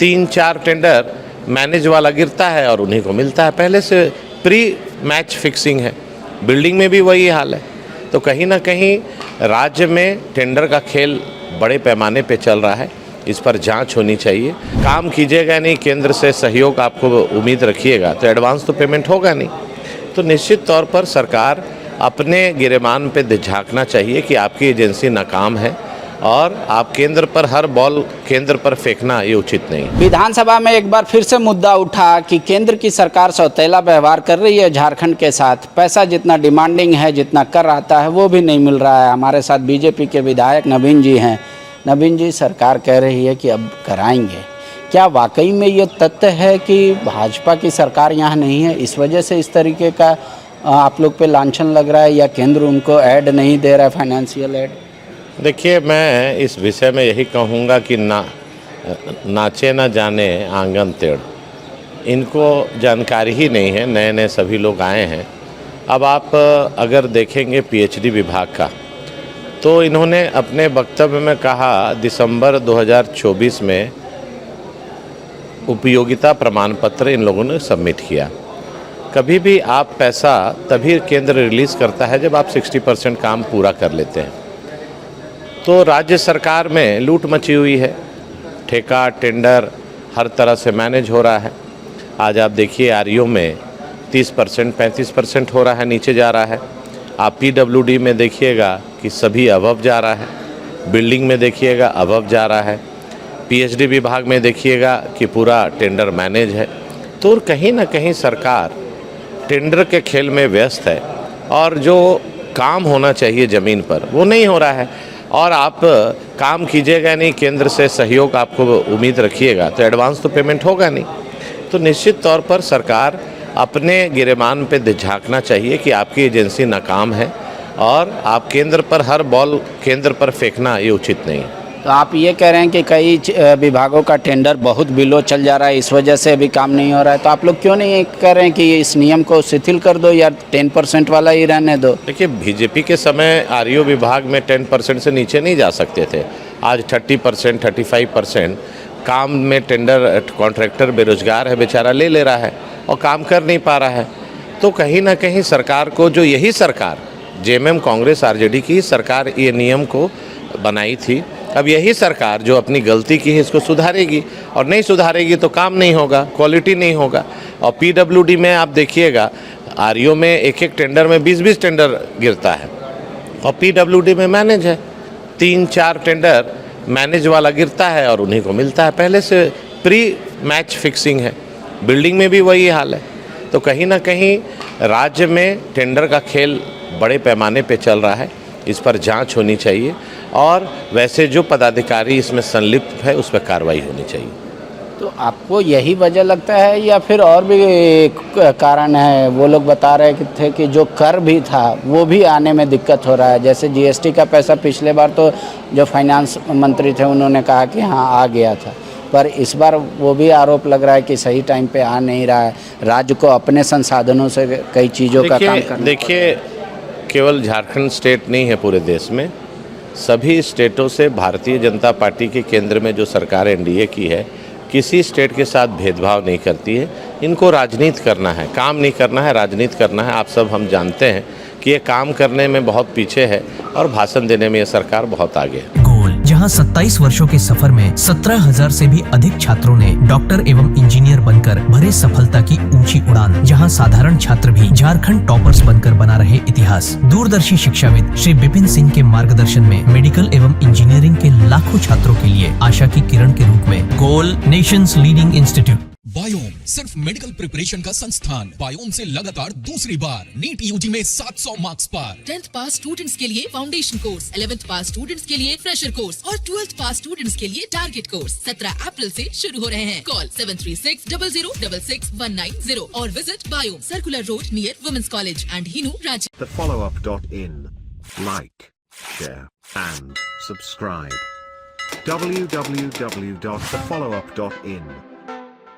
3-4 tender manage वाला गिरता है और उन्हीं को मिलता है। पहले से प्री मैच फिक्सिंग है, बिल्डिंग में भी वही हाल है। तो कहीं ना कहीं राज्य में टेंडर का खेल बड़े पैमाने पे चल रहा है, इस पर जांच होनी चाहिए। काम कीजिएगा नहीं, केंद्र से सहयोग आपको उम्मीद रखिएगा तो एडवांस तो पेमेंट होगा नहीं। तो निश्चित तौर पर सरकार अपने गिरेबान पे झांकना चाहिए कि आपकी एजेंसी नाकाम है और आप केंद्र पर हर बॉल केंद्र पर फेंकना ये उचित नहीं। विधानसभा में एक बार फिर से मुद्दा उठा कि केंद्र की सरकार सौतेला व्यवहार कर रही है झारखंड के साथ। पैसा जितना डिमांडिंग है, जितना कर आता है, वो भी नहीं मिल रहा है। हमारे साथ बीजेपी के विधायक नवीन जी हैं। नवीन जी, सरकार कह रही है कि अब कराएंगे। क्या वाकई में ये तथ्य है कि भाजपा की सरकार यहाँ नहीं है, इस वजह से इस तरीके का आप लोग पे लांछन लग रहा है, या केंद्र उनको ऐड नहीं दे रहा है, फाइनेंशियल ऐड? देखिए, मैं इस विषय में यही कहूँगा कि नाचे ना जाने आंगन टेढ़, इनको जानकारी ही नहीं है। नए नए सभी लोग आए हैं। अब आप अगर देखेंगे पीएचडी विभाग का, तो इन्होंने अपने वक्तव्य में कहा दिसंबर 2024 में उपयोगिता प्रमाण पत्र इन लोगों ने सबमिट किया। कभी भी आप पैसा तभी केंद्र रिलीज़ करता है जब आप 60% काम पूरा कर लेते हैं। तो राज्य सरकार में लूट मची हुई है, ठेका टेंडर हर तरह से मैनेज हो रहा है। आज आप देखिए आरईओ में 30% 35% हो रहा है, नीचे जा रहा है। आप पीडब्ल्यूडी में देखिएगा कि सभी अबव जा रहा है, बिल्डिंग में देखिएगा अबव जा रहा है, पीएचडी विभाग में देखिएगा कि पूरा टेंडर मैनेज है। तो कहीं ना कहीं सरकार टेंडर के खेल में व्यस्त है और जो काम होना चाहिए ज़मीन पर वो नहीं हो रहा है। और आप काम कीजिएगा नहीं, केंद्र से सहयोग आपको उम्मीद रखिएगा तो एडवांस तो पेमेंट होगा नहीं। तो निश्चित तौर पर सरकार अपने गिरेबान पे झांकना चाहिए कि आपकी एजेंसी नाकाम है और आप केंद्र पर हर बॉल केंद्र पर फेंकना ये उचित नहीं है। तो आप ये कह रहे हैं कि कई विभागों का टेंडर बहुत बिलो चल जा रहा है, इस वजह से अभी काम नहीं हो रहा है। तो आप लोग क्यों नहीं कह रहे हैं कि इस नियम को शिथिल कर दो या 10% वाला ही रहने दो? देखिए, बीजेपी के समय आरईओ विभाग में 10% से नीचे नहीं जा सकते थे। आज 30% 35% काम में टेंडर कॉन्ट्रैक्टर बेरोजगार है, बेचारा ले रहा है और काम कर नहीं पा रहा है। तो कहीं ना कहीं सरकार को, जो यही सरकार जेएमएम कांग्रेस आरजेडी की सरकार ये नियम को बनाई थी, अब यही सरकार जो अपनी गलती की है इसको सुधारेगी, और नहीं सुधारेगी तो काम नहीं होगा, क्वालिटी नहीं होगा। और पीडब्ल्यूडी में आप देखिएगा आरईओ में एक टेंडर में 20-20 टेंडर गिरता है और पीडब्ल्यूडी में मैनेज है, 3-4 टेंडर मैनेज वाला गिरता है और उन्हीं को मिलता है। पहले से प्री मैच फिक्सिंग है, बिल्डिंग में भी वही हाल है। तो कहीं ना कहीं राज्य में टेंडर का खेल बड़े पैमाने पे चल रहा है, इस पर जांच होनी चाहिए और वैसे जो पदाधिकारी इसमें संलिप्त है उस पर कार्रवाई होनी चाहिए। तो आपको यही वजह लगता है या फिर और भी कारण है? वो लोग बता रहे थे कि जो कर भी था वो भी आने में दिक्कत हो रहा है। जैसे जीएसटी का पैसा पिछले बार तो जो फाइनेंस मंत्री थे उन्होंने कहा कि हाँ आ गया था, पर इस बार वो भी आरोप लग रहा है कि सही टाइम पे आ नहीं रहा है। राज्य को अपने संसाधनों से कई चीज़ों का काम करना। देखिए, केवल झारखंड स्टेट नहीं है, पूरे देश में सभी स्टेटों से भारतीय जनता पार्टी के केंद्र में जो सरकार एनडीए की है, किसी स्टेट के साथ भेदभाव नहीं करती है। इनको राजनीति करना है, काम नहीं करना है, राजनीति करना है। आप सब हम जानते हैं कि ये काम करने में बहुत पीछे है और भाषण देने में ये सरकार बहुत आगे है। जहां 27 वर्षों के सफर में 17,000 से भी अधिक छात्रों ने डॉक्टर एवं इंजीनियर बनकर भरे सफलता की ऊंची उड़ान, जहां साधारण छात्र भी झारखंड टॉपर्स बनकर बना रहे इतिहास। दूरदर्शी शिक्षाविद श्री विपिन सिंह के मार्गदर्शन में मेडिकल एवं इंजीनियरिंग के लाखों छात्रों के लिए आशा की किरण के रूप में गोल नेशंस लीडिंग इंस्टीट्यूट। बायोम सिर्फ मेडिकल प्रिपरेशन का संस्थान। बायोम से लगातार दूसरी बार नीट यूजी में 700 मार्क्स पार। 10th पास स्टूडेंट्स के लिए फाउंडेशन कोर्स, 11th पास स्टूडेंट्स के लिए फ्रेशर कोर्स और 12th पास स्टूडेंट्स के लिए टारगेट कोर्स 17 अप्रैल से शुरू हो रहे हैं। कॉल 7360066190 और विजिट बायोम, circular road near women's college and Hinoo राज्य। thefollowup.in. Like, share and subscribe. www.thefollowup.in